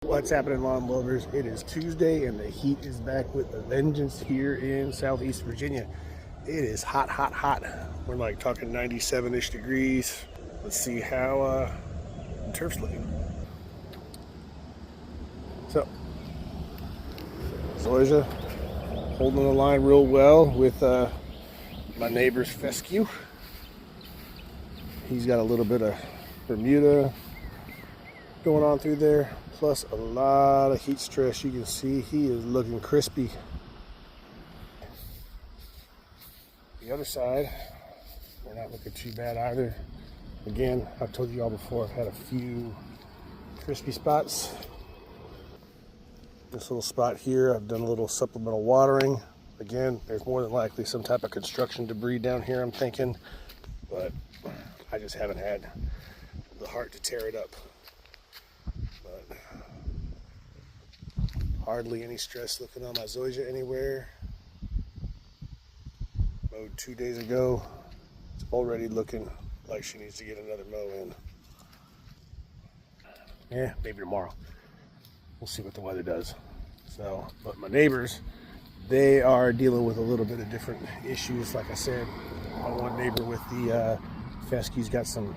What's happening, lawn lovers? It is Tuesday and the heat is back with a vengeance here in Southeast Virginia. It is hot, hot, hot. We're like talking 97-ish degrees. Let's see how the turf's looking. So, Zoysia holding the line real well with my neighbor's Fescue. He's got a little bit of Bermuda going on through there, plus a lot of heat stress. You can see he is looking crispy. The other side, we're not looking too bad either. Again, I've told you all before, I've had a few crispy spots. This little spot here, I've done a little supplemental watering. Again, there's more than likely some type of construction debris down here, I'm thinking, but I just haven't had the heart to tear it up. But hardly any stress looking on my Zoysia anywhere. Mowed 2 days ago. It's already looking like she needs to get another mow in. Yeah, maybe tomorrow. We'll see what the weather does. So, but my neighbors, they are dealing with a little bit of different issues. Like I said, my one neighbor with the Fescue's got some,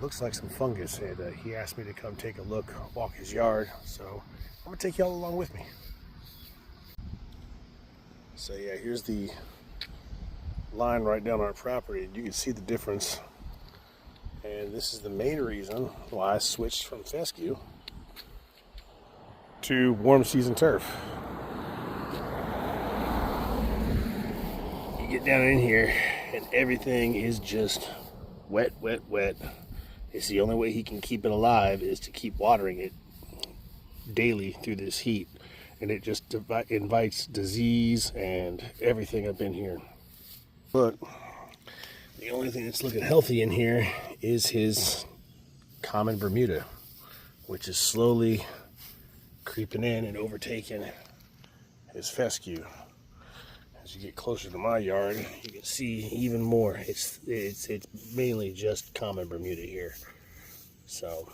looks like some fungus, and he asked me to come take a look, walk his yard. So I'm gonna take y'all along with me. So yeah, here's the line right down our property. You can see the difference, and this is the main reason why I switched from Fescue to warm season turf. You get down in here and everything is just wet, wet, wet. It's the only way he can keep it alive is to keep watering it daily through this heat, and it just invites disease and everything up in here. But the only thing that's looking healthy in here is his common Bermuda, which is slowly creeping in and overtaking his Fescue. As you get closer to my yard, you can see even more. It's mainly just common Bermuda here. So,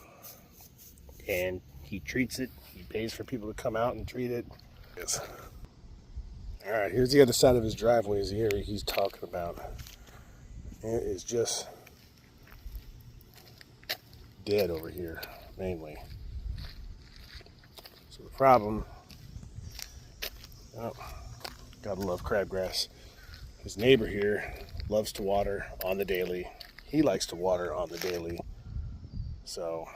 and he treats it. He pays for people to come out and treat it. Yes. All right, here's the other side of his driveway. Is the area he's talking about. It is just dead over here, mainly. So the problem, oh, gotta love crabgrass. His neighbor here loves to water on the daily. He likes to water on the daily. So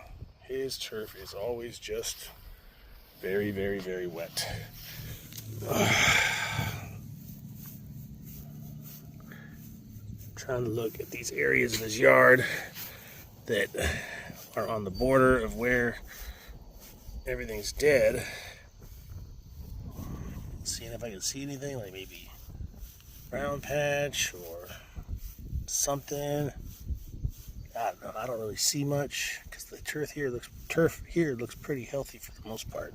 his turf is always just very, very, very wet. Trying to look at these areas of his yard that are on the border of where everything's dead. Seeing if I can see anything, like maybe brown patch or something. I don't know. I don't really see much because the turf here looks pretty healthy for the most part.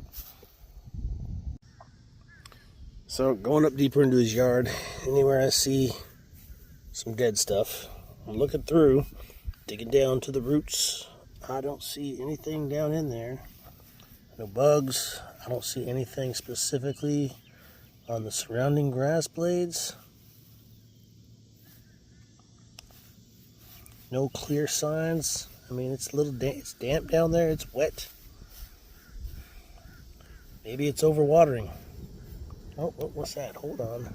So going up deeper into his yard, anywhere I see some dead stuff, I'm looking through, digging down to the roots. I don't see anything down in there. No bugs. I don't see anything specifically on the surrounding grass blades. No clear signs. I mean, it's a little damp. It's damp down there. It's wet. Maybe it's overwatering. Oh, what's that? Hold on.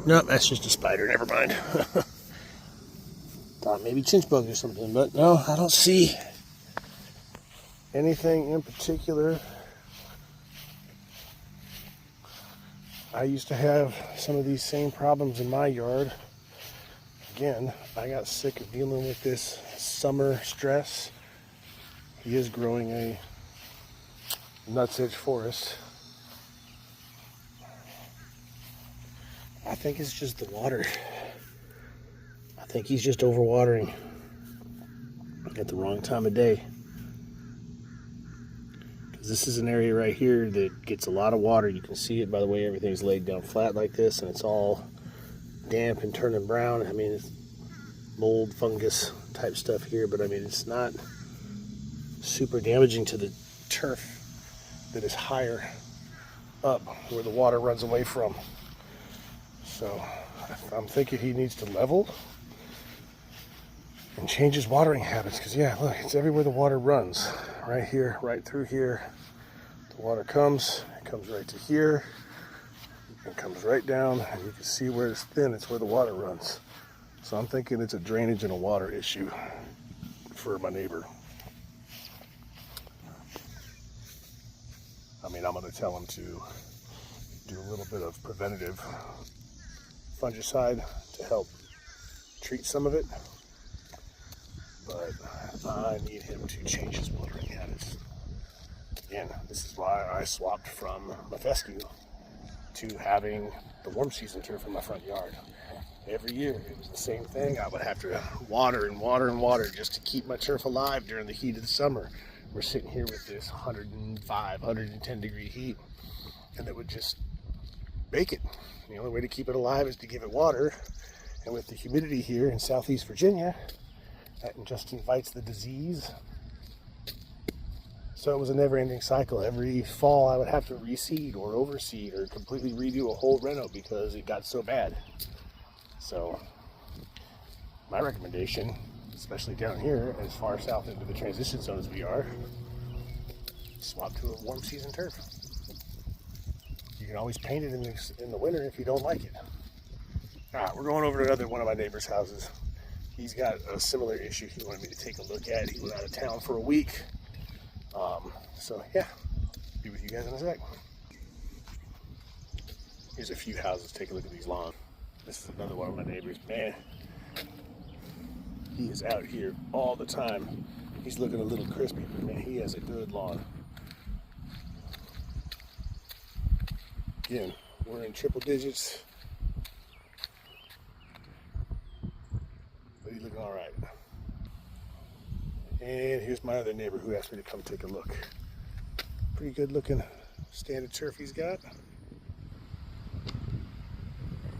Nope, that's just a spider. Never mind. Thought maybe chinch bugs or something, but no, I don't see anything in particular. I used to have some of these same problems in my yard. Again, I got sick of dealing with this summer stress. He is growing a nutsedge forest. I think it's just the water. I think he's just overwatering at the wrong time of day. Because this is an area right here that gets a lot of water. You can see it by the way everything's laid down flat like this, and it's all damp and turning brown. I mean, it's mold, fungus type stuff here, but I mean, it's not super damaging to the turf that is higher up where the water runs away from. So I'm thinking he needs to level and change his watering habits, because yeah, look, it's everywhere the water runs. Right here, right through here. The water comes, it comes right to here, and comes right down, and you can see where it's thin, it's where the water runs. So I'm thinking it's a drainage and a water issue for my neighbor. I mean, I'm going to tell him to do a little bit of preventative fungicide to help treat some of it, but I need him to change his watering habits. Again, this is why I swapped from my fescue to having the warm season turf in my front yard. Every year it was the same thing. I would have to water and water and water just to keep my turf alive during the heat of the summer. We're sitting here with this 105, 110 degree heat, and it would just bake it. The only way to keep it alive is to give it water, and with the humidity here in southeast Virginia, that just invites the disease. So it was a never-ending cycle. Every fall I would have to reseed or overseed or completely redo a whole reno because it got so bad. So my recommendation, especially down here as far south into the transition zone as we are, swap to a warm season turf. You can always paint it in the winter if you don't like it. Alright, we're going over to another one of my neighbor's houses. He's got a similar issue he wanted me to take a look at. He was out of town for a week. So yeah, be with you guys in a sec. Here's a few houses. Take a look at these lawns. This is another one of my neighbors. Man, he is out here all the time. He's looking a little crispy, but man, he has a good lawn. Again, we're in triple digits, but he's looking all right. And here's my other neighbor who asked me to come take a look. Pretty good looking standard turf he's got,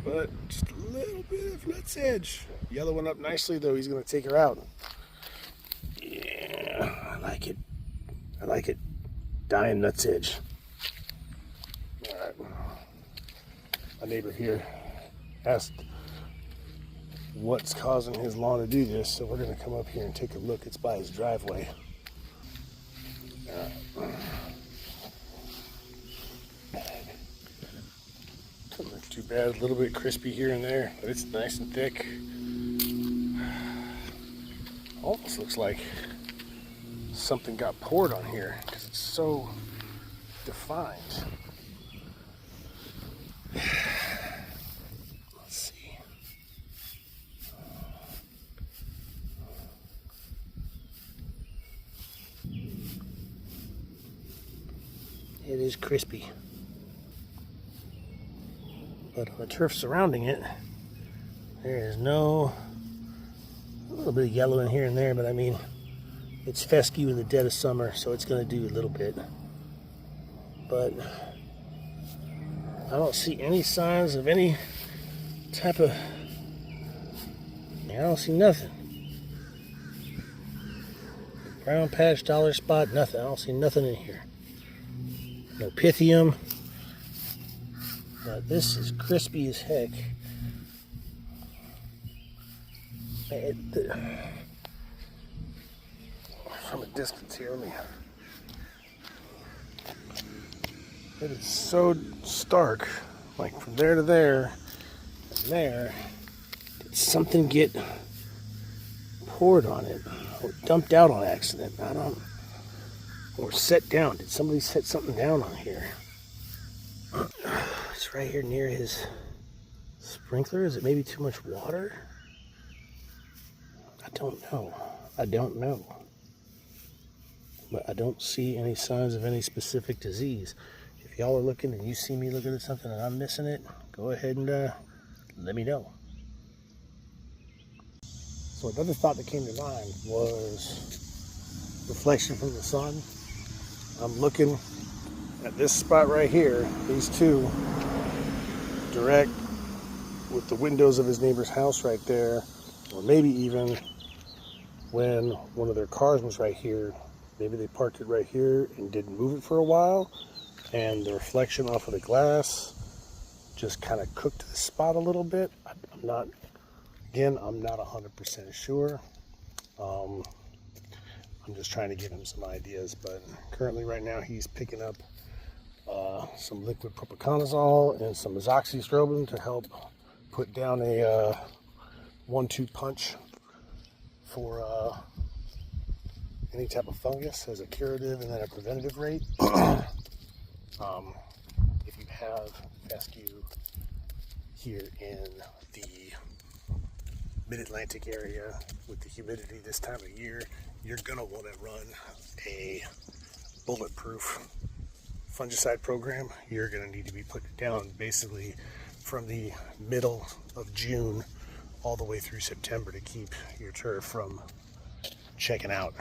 but just a little bit of nuts edge. Yellowing up nicely though. He's going to take her out. Yeah, I like it. I like it. Dying nuts edge. All right. My neighbor here asked what's causing his lawn to do this, so we're going to come up here and take a look. It's by his driveway. Doesn't look too bad. A little bit crispy here and there, but it's nice and thick. Almost looks like something got poured on here because it's so defined. Let's see. It is crispy, but on the turf surrounding it, there is a little bit of yellow in here and there, but I mean, it's fescue in the dead of summer, so it's going to do a little bit. But I don't see any signs of any type of, I don't see nothing. Brown patch, dollar spot, nothing. I don't see nothing in here. No pythium. But this is crispy as heck. From a distance here, it is so stark, like from there to there and there. Did something get poured on it or dumped out on accident? Or set down. Did somebody set something down on here? It's right here near his sprinkler. Is it maybe too much water? I don't know. But I don't see any signs of any specific disease. If y'all are looking and you see me looking at something and I'm missing it, go ahead and let me know. So another thought that came to mind was reflection from the sun. I'm looking at this spot right here, these two, direct with the windows of his neighbor's house right there, or maybe even when one of their cars was right here, Maybe they parked it right here and didn't move it for a while, and the reflection off of the glass just kind of cooked the spot a little bit. I'm not 100% sure. I'm just trying to give him some ideas, but currently right now he's picking up some liquid propiconazole and some azoxystrobin to help put down a 1-2 punch for any type of fungus as a curative and then a preventative rate. If you have fescue here in the mid-Atlantic area with the humidity this time of year, you're gonna want to run a bulletproof fungicide program. You're gonna need to be putting it down basically from the middle of June all the way through September to keep your turf from checking out.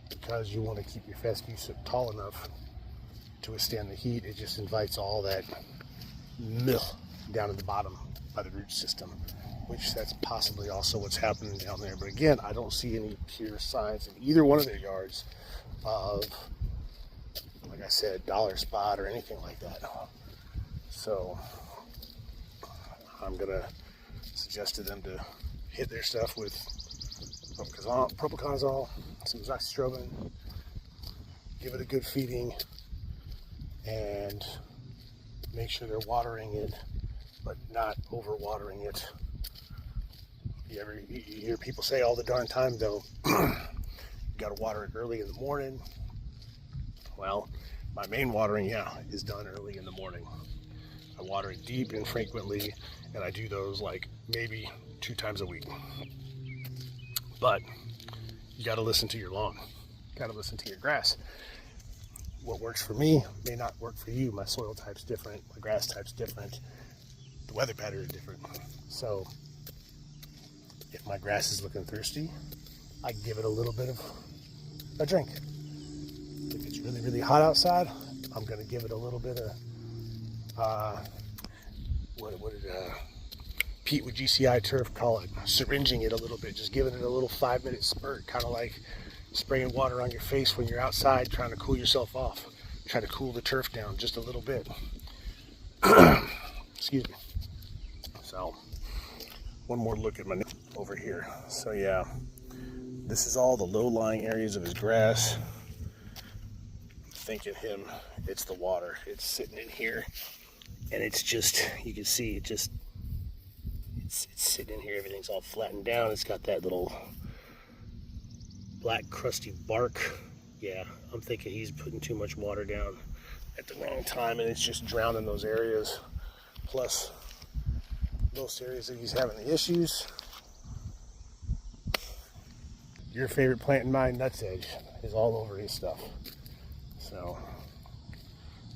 Because you want to keep your fescue tall enough to withstand the heat, it just invites all that milk down at the bottom by the root system, which that's possibly also what's happening down there. But again, I don't see any clear signs in either one of their yards of, like I said, dollar spot or anything like that. So I'm gonna suggest to them to hit their stuff with propiconazole, some azoxystrobin, give it a good feeding, and make sure they're watering it, but not over watering it. You hear people say all the darn time though, you gotta water it early in the morning. Well, my main watering, is done early in the morning. I water it deep and frequently, and I do those like maybe 2 times a week. But you gotta listen to your lawn, gotta listen to your grass. What works for me may not work for you. My soil type's different, my grass type's different, the weather pattern is different. So if my grass is looking thirsty, I give it a little bit of a drink. If it's really, really hot outside, I'm gonna give it a little bit of, what did Pete with GCI Turf call it? Syringing it a little bit, just giving it a little 5-minute spurt, kind of like spraying water on your face when you're outside trying to cool yourself off. Try to cool the turf down just a little bit. Excuse me. So, one more look at my over here. So yeah, this is all the low-lying areas of his grass. I'm thinking it's the water. It's sitting in here, and it's just, you can see it just, it's sitting in here. Everything's all flattened down. It's got that little black crusty bark. Yeah, I'm thinking he's putting too much water down at the wrong time, and it's just drowning those areas. Plus, most areas that he's having the issues. Your favorite plant in mine, nutsedge, is all over his stuff. So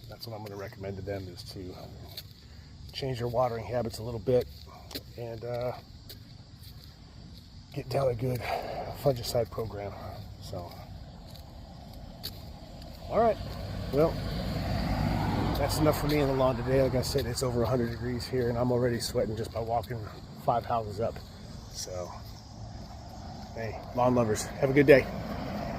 that's what I'm going to recommend to them, is to change their watering habits a little bit and get down a good fungicide program. So, all right, well, that's enough for me in the lawn today. Like I said, it's over 100 degrees here, and I'm already sweating just by walking 5 houses up. So, hey, lawn lovers, have a good day.